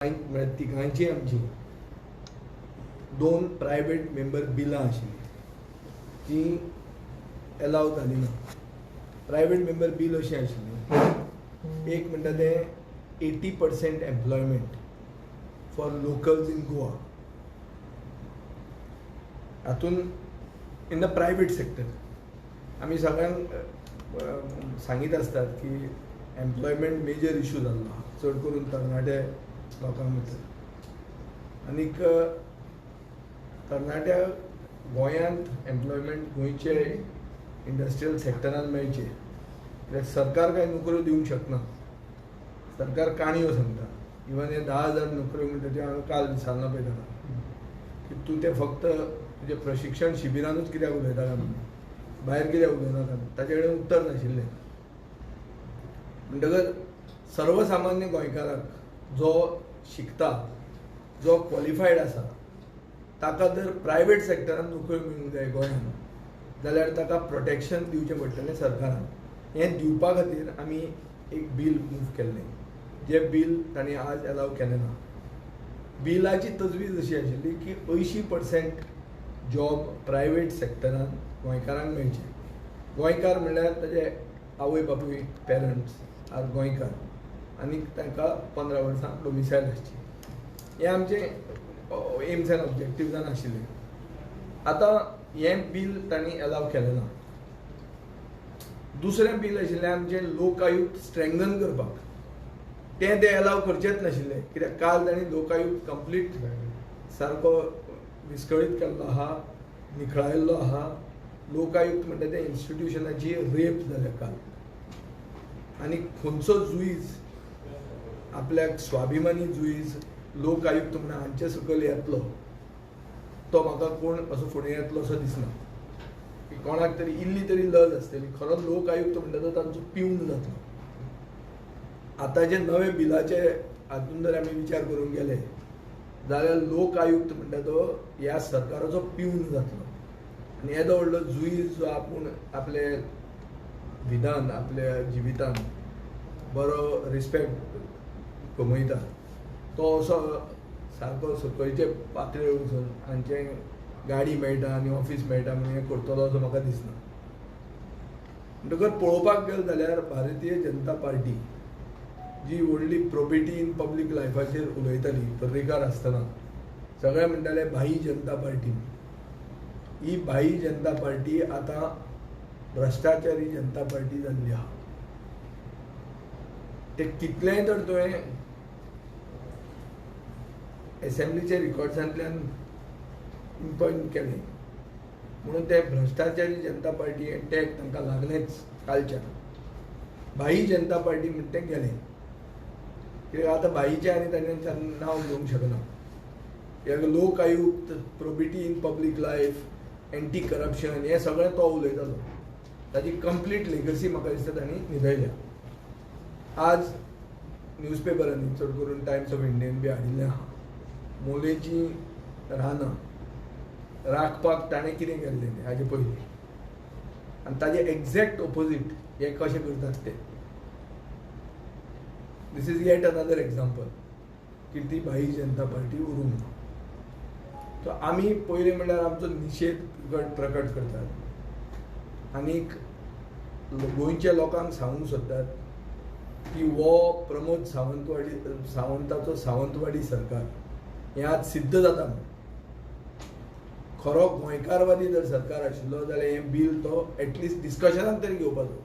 तिघांची आमची दोन प्रायव्हेट मेंबर बिलां आशिल्लीं ती एलाव जाली ना. प्रायव्हेट मेंबर बील अशी आशिल्ली, एक म्हणटा ते 80% employment for locals in Goa. हातून इन द प्रायव्हेट सेक्टर आमी सगळ्यांक सांगीत आसतात की एम्प्लॉयमेंट मेजर इश्यू जाल्लो चड करून तरणाटे लोकांक भितर. आनीक तरणाट्या गोंयांत एम्प्लॉयमेंट गोंयचे इंडस्ट्रियल सेक्टरान मेळचे कित्याक सरकार कांय नोकऱ्यो दिवंक शकना. सरकार काणयो सांगता. इवन हे 10,000 नोकऱ्यो म्हणटा त्यो हांवें काल विचारना पळयतालो की तूं ते फक्त तुजे प्रशिक्षण शिबिरानूच कित्याक उलयता काय म्हणून, भायर कित्याक उलयनाका, ताचे कडेन उत्तर नाशिल्लें. म्हणटकच सर्वसामान्य गोंयकाराक जो शिकता, जो क्वॉलिफायड आसा, ताका जर प्रायव्हेट सेक्टरान नोकऱ्यो मेळूंक जाय गोंयांत जाल्यार ताका प्रोटेक्शन दिवचें पडटलें सरकारान. हें दिवपा खातीर आमी एक बील मूव केल्लें, जें बील तांणी आज एलाव केलें ना. बिलाची तजवीज अशी आशिल्ली की 80% जॉब प्रायव्हेट सेक्टरान गोंयकारांक मेळचे. गोंयकार म्हणल्यार ताजे आवय बापूय पेरंट्स आर गोंयकार आनी तांकां 15 वर्सां डोमिसायल आसची. हें आमचें एम्स एंड ऑब्जेक्टिव्जान आशिल्लें. आतां हें बील तांणी एलाव केलें ना. दुसरें बील आशिल्लें आमचें लोकायुक्त स्ट्रेंगन करपाक, तें एलाव करचेंच नाशिल्लें कित्याक काल तांणी लोकायुक्त कंप्लीट सारको विस्कळीत केल्लो आहा, निखळायल्लो आहा. लोकायुक्त म्हणटा त्या इन्स्टिट्यूशनाची रेप जाल्या काल. आनी खंयचो जुईज आपल्याक स्वाभिमानी जुईज लोकायुक्त म्हणून हांचे सकयल येतलो तो म्हाका कोण असो फुडें येतलो असो दिसना. की कोणाक तरी इल्ली तरी लज आसतली. खरो लोकायुक्त म्हणटा तो तांचो पिवन जातलो. आतांचे नवे बिलाचे हातून जर आमी विचार करूंक गेले जाल्यार लोकायुक्त म्हणटा तो ह्या सरकाराचो पिवन जातलो. आनी येदो व्हडलो जुईज जो आपूण आपले विधान, आपल्या जिवितान बरो रिस्पेक्ट कमयता, तो असो सारको सकयचे पातळेर वचून हांचे गाडी मेळटा आनी ऑफीस मेळटा म्हणून हें करतलो असो म्हाका दिसना. म्हणटकच पळोवपाक गेले जाल्यार भारतीय जनता पार्टी जी व्हडली प्रोबिटी इन पब्लीक लायफाचेर उलयताली पर्रीकार आसतना, सगळे म्हणटाले भाई जनता पार्टी. ही भाई जनता पार्टी आतां भ्रश्टाचारी जनता पार्टी जाल्ली आहा. ते कितलेंय तर तुवें एसेंब्लीचे रिकॉर्ड्सांतल्यान पॉयंट केलें म्हणून ते भ्रश्टाचारी जनता पार्टी हें टॅग तांकां लागलेंच कालच्यान. भाई जनता पार्टी म्हणटा तें गेलें कित्याक आतां भाईचें आनी तांच्यान नांव घेवंक शकना. कित्याक Lokayukta, probity in public life, anti corruption हें सगळें तो उलयतालो. ताची कंप्लीट लेगसी म्हाका दिसता तांणी न्हिदयल्या. आज न्यूजपेपरांनी चड करून टायम्स ऑफ इंडियन बी हाडिल्लें आहा मोलेची रानां राखपाक ताणें कितें केल्लें हाजे पयलीं, आनी ताजे एक्झॅक्ट ऑपोजीट हे कशें करतात ते. This is yet another example की ती भाई जनता पार्टी उरूंक ना. सो आमी पयलीं म्हणल्यार आमचो निशेध प्रकट करतात आनीक गोंयच्या लोकांक सांगूंक सोदतात की हो प्रमोद सावंताचो सावंतवाडी सरकार हें आज सिद्ध जाता. खरो गोंयकारवादी जर सरकार आशिल्लो जाल्यार हें बील तो एटलिस्ट डिस्कशनाक तरी घेवपाचो.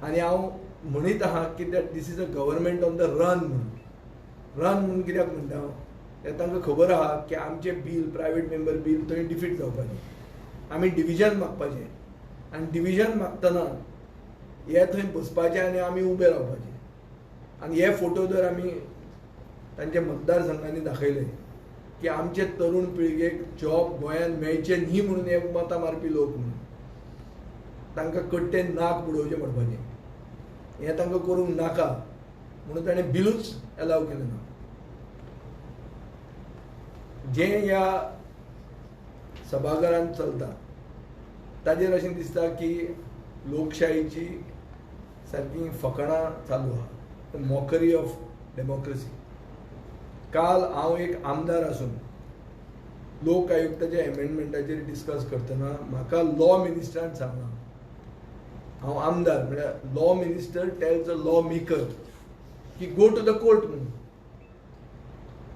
आनी हांव म्हणीत आहा की that this is a government on the run म्हणून. रन म्हणून कित्याक म्हणटा हांव, ते तांकां खबर आहा की आमचें बील, प्रायव्हेट मेंबर बील थंय डिफीट जावपाचें. आमी डिविजन मागपाचें आनी डिविजन मागतना हे थंय बसपाचें आनी आमी उबे रावपाचें. आनी हे फोटो जर आमी तांच्या मतदारसंघांनी दाखयले की आमचे तरूण पिळगेक जॉब गोंयांत मेळचे न्ही म्हणून हे मतां मारपी लोक म्हणून तांकां कट्टेन नाक बुडोवचें पडपाचें. हें तांकां करूंक नाका म्हणून ताणें बिलूच एलाव केलें ना. जें ह्या सभाघरांत चलता ताजेर अशें दिसता की लोकशायेची सारकी फकाणां चालू आहा, मॉकरी ऑफ डेमोक्रेसी. काल हांव एक आमदार आसून लोक आयुक्ताच्या एमेंडमेंटाचेर डिस्कस करतना म्हाका लॉ मिनिस्टरान सांगला, हांव आमदार म्हळ्यार law minister tails a law maker की गो टू द कोर्ट म्हणून.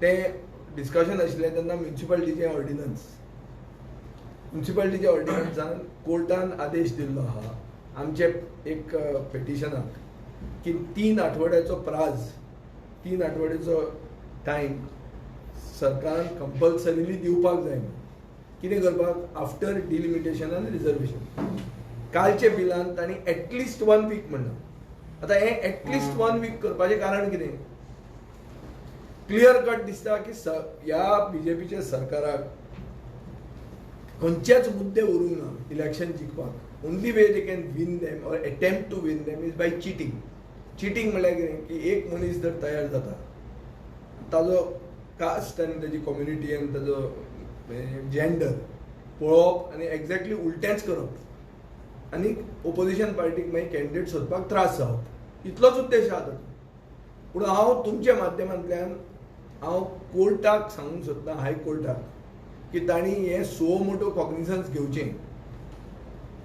तें डिस्कशन आशिल्लें तेन्ना म्युन्सिपालिटीचें ऑर्डिनन्स. म्युन्सिपालिटीच्या ऑर्डिनन्सान कोर्टान आदेश दिल्लो आहा आमचे एक पेटिशनाक की 3 आठवड्याचो प्राज, 3 आठवड्याचो टायम सरकारान कंपल्सरिली दिवपाक जाय. कितें करपाक? आफ्टर डिलिमिटेशन आनी रिजर्वेशन. कालचे बिलान तांणी एटलिस्ट 1 वीक म्हणला. आतां हें एटलिस्ट 1 वीक करपाचें कारण कितें? क्लियर कट दिसता की ह्या बीजेपीच्या सरकाराक खंयचेच मुद्दे उरूंक ना इलेक्शन जिखपाक. Only way they can win them or attempt to win them is by cheating. Cheating म्हळ्यार कितें की एक मनीस जर तयार जाता, ताजो कास्ट आनी ताजी कम्युनिटी आनी ताजो जेंडर पळोवप आनी एक्झॅक्टली उलटेंच करप आनी ओपोजिशन पार्टीक मागीर कॅन्डिडेट सोदपाक त्रास जावप, इतलोच उद्देश आहा ताजो. पूण हांव तुमच्या माध्यमांतल्यान हांव कोर्टाक सांगूंक सोदतां, हायकोर्टाक, की तांणी हें सो मोटो कॉग्निझन्स घेवचें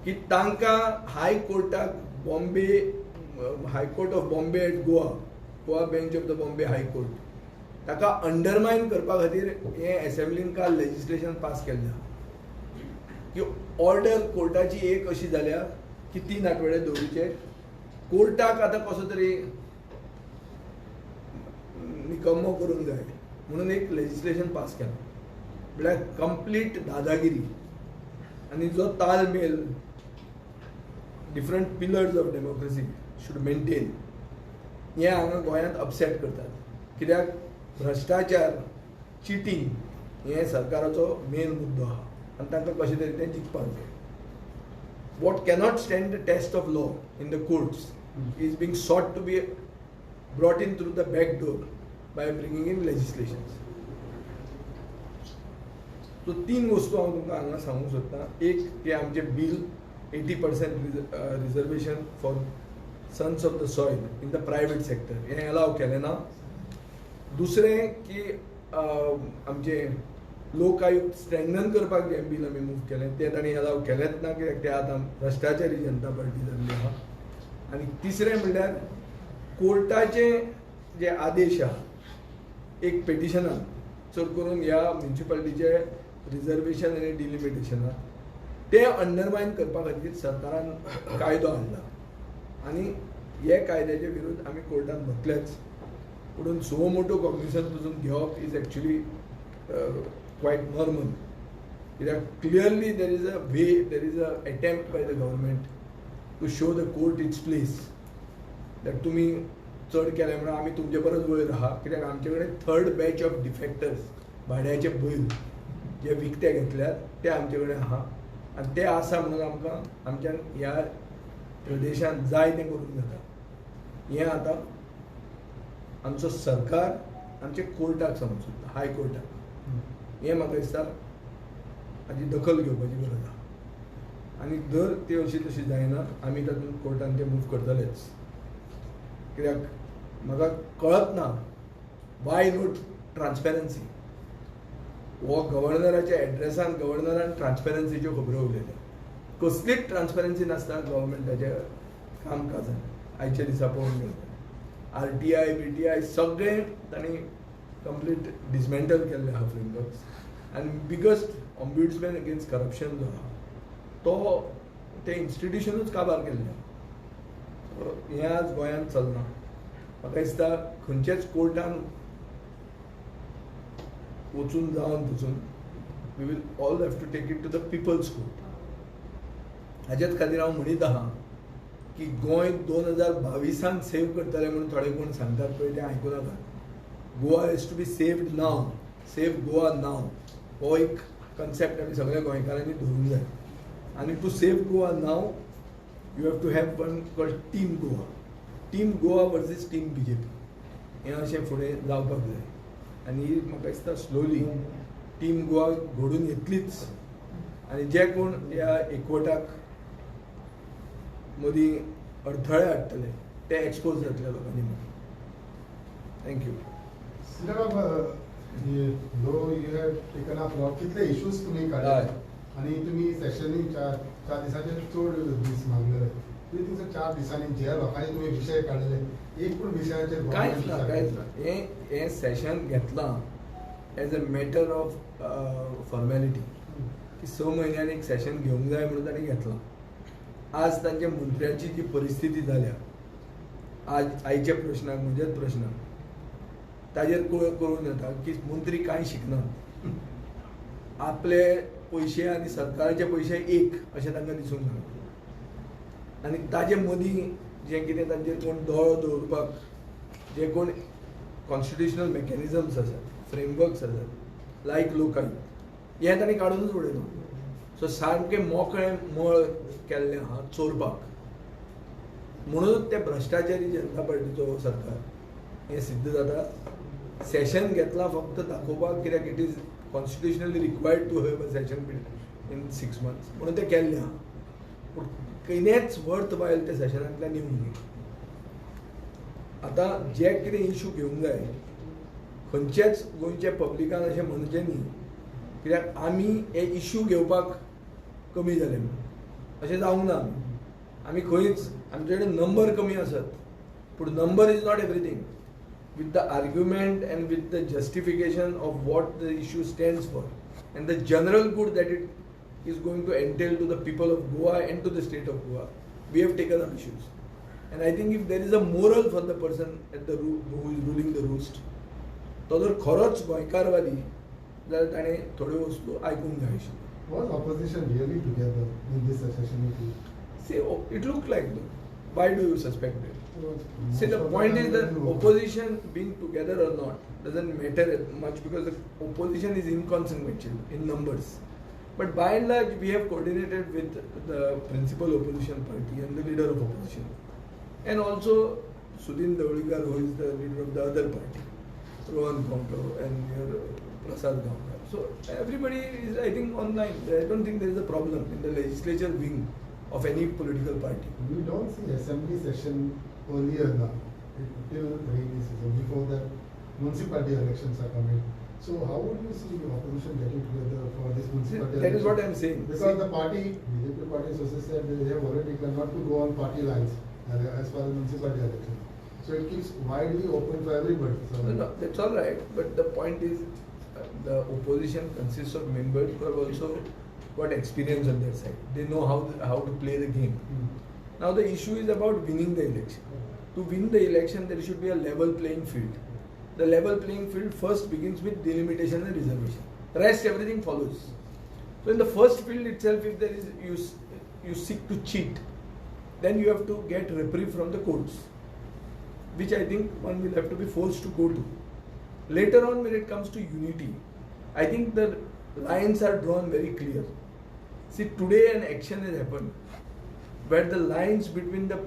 की तांकां हायकोर्टाक Bombay high court of Bombay at Goa bench of the Bombay high court, ताका अंडरमायन करपा खातीर हें एसेंब्लीन काल लेजिस्लेशन पास केल्लें की ऑर्डर कोर्टाची एक अशी जाल्या की 3 आठवडे दवरूचे. कोर्टाक आतां कसो तरी निकम्मो करूंक जाय म्हणून एक लेजिस्लेशन पास केलां. म्हळ्यार कंप्लीट दादागिरी आनी जो तालमेल different pillars of democracy should maintain हें हांगा गोंयांत अपसेट करतात. कित्याक भ्रश्टाचार, चिटींग हें सरकाराचो मेन मुद्दो आहा आनी तांकां कशें तरी तें जिखपाक जाय. What cannot stand the test of law in the courts is being sought to be brought in through the back door by bringing in legislations. So 3 वस्तू हांव तुमकां हांगा सांगूंक सोदतां. एक की आमचें bill 80% reservation for sons of the soil in the private sector हें अलाव केलें ना. दुसरें की आमचें लोक आयुक्त स्ट्रेंगन करपाक जें बील आमी मूव केलें तें तांणी अलाव केलेंच ना, कित्याक तें आतां भ्रश्टाचारी जनता पार्टी जाल्ली आहा. आनी तिसरें म्हणल्यार कोर्टाचे जे आदेश आहा एक पेटिशनान चड करून ह्या म्युन्सिपालिटीचे रिजर्वेशन आनी डिलिमिटेशनाक ते अंडरमायन करपा खातीर सरकारान कायदो हाडला आनी हे कायद्याचे विरुद्ध आमी कोर्टान वतलेच. पूण सो मोटो कॉग्निझन्स पसून घेवप इज एक्चुली क्वायट नॉर्मल. कित्याक clearly there is a way, there is a attempt by the government to show the court it's place that तुमी चड केलें म्हणून आमी तुमचे परस वयर आहा. कित्याक आमचे कडेन 3rd बॅच ऑफ डिफेक्टर्स भाड्याचे बैल जे विकते घेतल्यात ते आमचे कडेन आहा आनी ते आसा म्हणून आमकां आमच्यान ह्या प्रदेशांत जाय तें करूंक जाता. हें आतां आमचो सरकार आमचे कोर्टाक सांगूंक सोदता, हायकोर्टाक. हें म्हाका दिसता हाची दखल घेवपाची गरज आहा आनी जर ती अशी तशी जायना आमी तातूंत कोर्टान ते मूव करतलेच. कित्याक म्हाका कळत ना वाय नो ट्रान्सपेरन्सी. हो गव्हर्नराच्या एड्रेसान गव्हर्नरान ट्रान्सपेरन्सीच्यो खबरो उलयल्या. कसलीच ट्रान्सपेरन्सी नासता गव्हर्मेंटाच्या कामकाजान आयच्या दिसा पळोवंक गेल्यार. RTI, BTI सगळें तांणी कंप्लीट डिसमेंटल केल्ले आहा फ्रेमवर्क्स. आनी बिगस्ट ऑम्ब्युड्समॅन अगेन्स्ट करप्शन जो आहा तो तें इन्स्टिट्युशनूच काबार केल्लें. हें आज गोंयांत चलना. म्हाका दिसता खंयचेच कोर्टान वचून जावन वचून we will all have to take it to the people's court. हाजेच खातीर हांव म्हणीत आहा की गोंय 2022 सेव्ह करतले म्हणून थोडे कोण सांगतात पळय तें आयकूं नाका. Goa has to be saved now. Save Goa now हो एक कन्सेप्ट आमी सगळ्या गोंयकारांनी धरूंक जाय. आनी to save Goa now you have to have one called team Goa. Team Goa versus team BJP हें अशें फुडें जावपाक जाय. आनी म्हाका दिसता स्लोली टीम गोवा घडून येतलीच आनी जे कोण ह्या एकवटाक मदीं अडथळे हाडटले ते एक्सपोज जातले लोकांनी. Thank you. Low you have taken up lot कितले इश्यूज तुम्ही काढले हय. आणि तुम्ही सेशनी चार दिसांचे चड दीस मागलेले तुम्ही तुमचे 4 दिसांनी जे लोकांनी तुम्ही विषय काढले एक पण विशयाचेर कांयच ना हे सेशन घेतलां as a matter of formality की 6 म्हयन्यांनी एक सेशन घेवंक जाय म्हणून ताणें घेतलां. आज तांच्या मंत्र्याची जी परिस्थिती जाल्या आज आयच्या प्रश्नाक म्हज्याच प्रश्नाक ताजेर कळून येता की मंत्री कांय शिकनात. आपले पयशे आनी सरकाराचे पयशे एक अशें तांकां दिसूंक लागलें आनी ताजे मदीं जें कितें तांचेर कोण दोळो दवरपाक जे कोण कॉन्स्टिट्युशनल मेकॅनिझम्स आसात फ्रेमवर्क्स आसात लायक लोकायुक्त हें तांणी काडूनच उडयलां. सो सारकें मोकळें मळ केल्लें आहा चोरपाक म्हणून ते भ्रश्टाचारी जनता पार्टीचो सरकार हें सिद्ध जाता. सेशन घेतला फक्त दाखोवपाक कित्याक it is constitutionally required to have a session in 6 months म्हणून ते केल्लें आहा. पूण खंयचेच वर्थ वायल त्या सेशनांतल्यान येवंक ना. आतां जे कितें इश्यू घेवंक जाय खंयचेच गोंयच्या पब्लिकान अशें म्हणचें न्ही कित्याक आमी हे इश्यू घेवपाक कमी जाले म्हणून अशें जावंक ना. आमी खंयच आमचे कडेन नंबर कमी आसत पूण number is not everything. with the argument and with the justification of what the issue stands for and the general good that it is going to entail to the people of Goa and to the state of Goa, we have taken up issues. And I think if there is a moral for the person at the who is ruling the roost, तो जर खरोच गोंयकारवादी जाल्यार ताणें थोड्यो वस्तू आयकूंक जाय आशिल्ल्यो. Was opposition really together in this session meeting? See, it looked like that. Why do you suspect it? See, the point is that opposition being together or not doesn't matter much because the opposition is inconsequential in numbers. But by and large, we have coordinated with the principal opposition party and the leader of opposition. And also Sudhin Davalikar, who is the leader of the other party, Rohan Kaunto and your Prasad Gaonkar. So everybody is, I think, online. I don't think there is a problem in the legislature wing of any political party. We don't see assembly session earlier now, till rainy season, before the municipality elections are coming. So how would you see the opposition getting together for this municipality That election? is what I am saying. Because the party, BJP party also said they have already declared not to go on party lines as far as municipality election. So it keeps widely open for everybody. So No, that's all right. But the point is, the opposition consists of members who have also got experience on their side. They know how to play the game. Now the issue is about winning the election. To win the election, there should be a level playing field. The level playing field first begins with delimitation and reservation. Rest everything follows. So in the first field itself, if there is you seek to cheat, then you have to get reprieve from the courts, which I think one will have to be forced to go to. Later on, when it comes to unity, I think the lines are drawn very clear. See, today an action has happened where the lines between the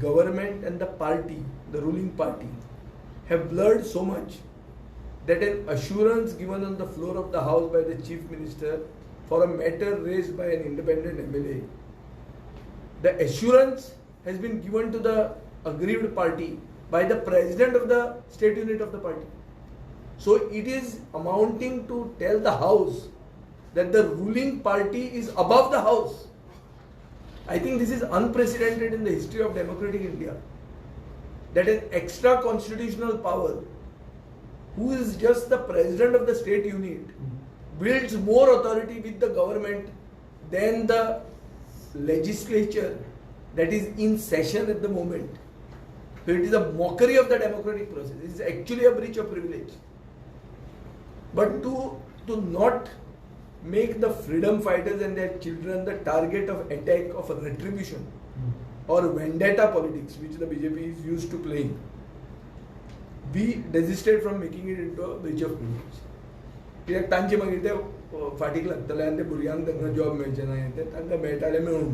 government and the party, the ruling party, have blurred so much that an assurance given on the floor of the house by the chief minister for a matter raised by an independent MLA, the assurance has been given to the aggrieved party by the president of the state unit of the party. So it is amounting to tell the house that the ruling party is above the house. I think this is unprecedented in the history of democratic India. That an extra constitutional power, who is just the president of the state unit, wields more authority with the government than the legislature that is in session at the moment. So it is a mockery of the democratic process. It is actually a breach of privilege. But to not make the freedom fighters and their children the target of attack of a retribution or vendetta politics, which the BJP is used to playing, we desisted from making it into a breach of privilege. कित्याक तांचे मागीर ते फाटीक लागतले आनी ते भुरग्यांक तांकां जॉब मेळचे ना ते तांकां मेळटाले मेळून.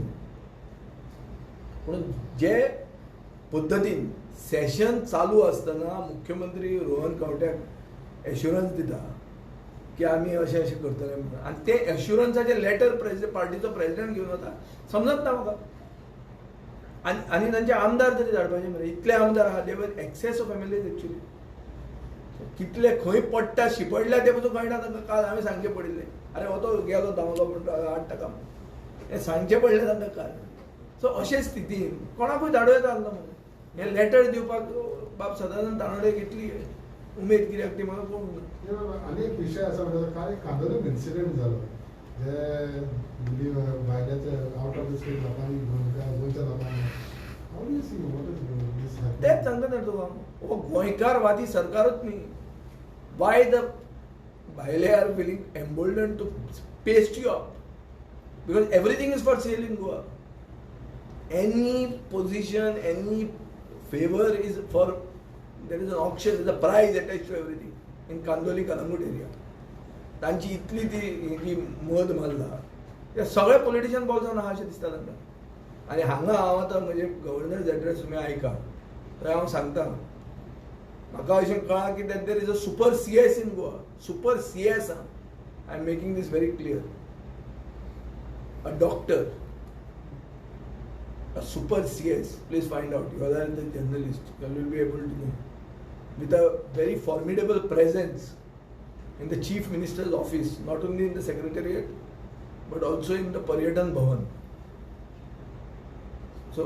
पूण जे पद्दतीन सेशन चालू आसतना मुख्यमंत्री रोहन खंवट्याक एश्युरन्स दिता की आमी अशें अशें करतले म्हणून आनी ते एश्युरन्साचें लेटर पार्टीचो प्रेसिडेंट घेवन वता समजत ना म्हाका. आनी तांचे आमदार तरी धाडपाचे मरे इतले आमदार आहा. देवर एक्सेस ऑफ MLAs एक्चुअली. कितले खंय पडटा शिपडल्या ते पसून कळना तांकां. काल हांवें सांगचें पडिल्लें, अरे हो तो गेलो धांवलो म्हणटा 8 टका हें सांगचें पडलें तांकां काल. सो अशे स्थितीन कोणाकूय धाडूं येता आसलो म्हाका हें लेटर दिवपाक बाब सदानंद तानोडेक इतली उमेद कित्याक ती म्हाका कळूंक ना. आनी एक विशय आसा म्हणजे काल एक कांदोलीम इन्सिडेंट जालो जे भायल्याचे आउट ऑफ द स्टेट लोकांनी गोंयच्या लोकांनी how do you see what is this तेच सांगता तर तुका हो गोंयकारवादी सरकारूच न्ही. वाय द भायले are feeling emboldened to paste you up because everything is for sale in Goa. Any position any favour is for there is an option is a price attach to everything in Candolim Calangute area. तांची इतली ती ही मद मारला ते सगळे politician बॉल्सान आहा अशें दिसता तांकां. आनी हांगा हांव आतां म्हणजे गव्हर्नर्स एड्रेस तुमी आयका थंय हांव सांगता म्हाका अशें कळ्ळां की there is a super CS in Goa. Super CS I am making this very clear. A doctor a super CS, please find out, you are the journalist, you will be able to know, with a very formidable presence in the Chief Minister's office, not only in the Secretariat, but also in the Paryatan Bhavan. So,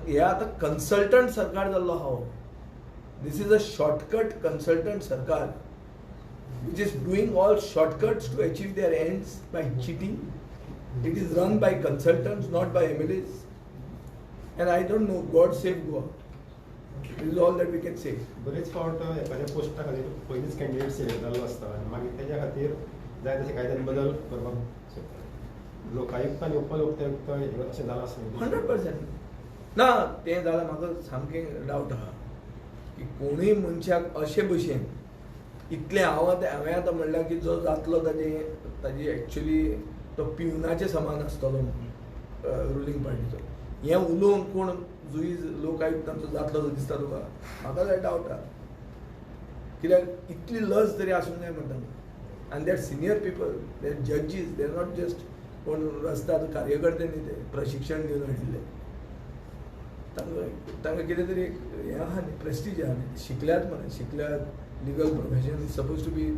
yeah, the consultant sarkar jallo how. This is a shortcut consultant sarkar, which is doing all shortcuts to achieve their ends by cheating. It is run by consultants, not by MLAs. And I don't know, God save Goa. This is all that we can say. बरेच फावट एखाद्या पोस्टा खातीर पयलींच candidate select जाल्लो आसता आनी मागीर तेज्या खातीर जाय तशे कायद्यान बदल करपाक सोदता. लोकायुक्त आनी उपलोकायुक्त अशें जालां आसलें 100%. ना तें जाल्यार म्हाका सामकें डावट आहा की कोणूय मनशाक अशे भशेन इतलें हांवें आतां म्हणलां की जो जातलो ताजी एक्चुली तो पिवनाचे समान आसतलो रुलींग पार्टीचो हें उलोवंक कोण जुईज लोकायुक्तांचो जातलो जो दिसता तुका म्हाका जाय डावट आहा. कित्याक इतली लज तरी आसूंक जाय म्हणटा. आनी they are senior people, they are जजीस, दे आर नॉट जस्ट कोण रस्त्यार कार्यकर्ते न्ही ते प्रशिक्षण दिवन हाडिल्ले. तांकां कितें तरी हें आहा न्ही प्रेस्टीज आहा न्ही शिकल्यात म्हण शिकल्यात legal profession is suppose to be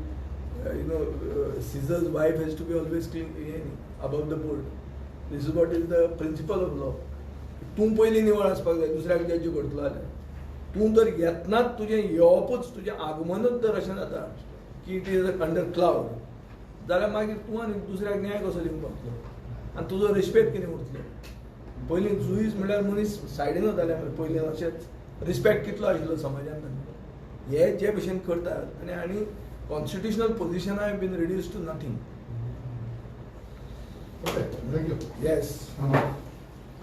Caesar's wife has to be always clean above the board. This is what is the principle of law. तूं पयलीं निवळ आसपाक जाय दुसऱ्याक जज करतलो जाल्यार. तूं जर येतनाच तुजें येवपूच तुजें आगमनूच जर अशें जाता की इट इज अंडर क्लाउड जाल्यार मागीर तूं आनी दुसऱ्याक न्याय कसो दिवंक पावतलो आनी तुजो रिस्पेक्ट कितें उरतलो. पयलीं जुईज म्हणल्यार मनीस सायडीन वताले पयलीं अशेंच रिस्पेक्ट कितलो आशिल्लो समाजान तांकां. हे जे भशेन करतात आनी constitutional position have been reduced to nothing. Okay, thank you. Yes.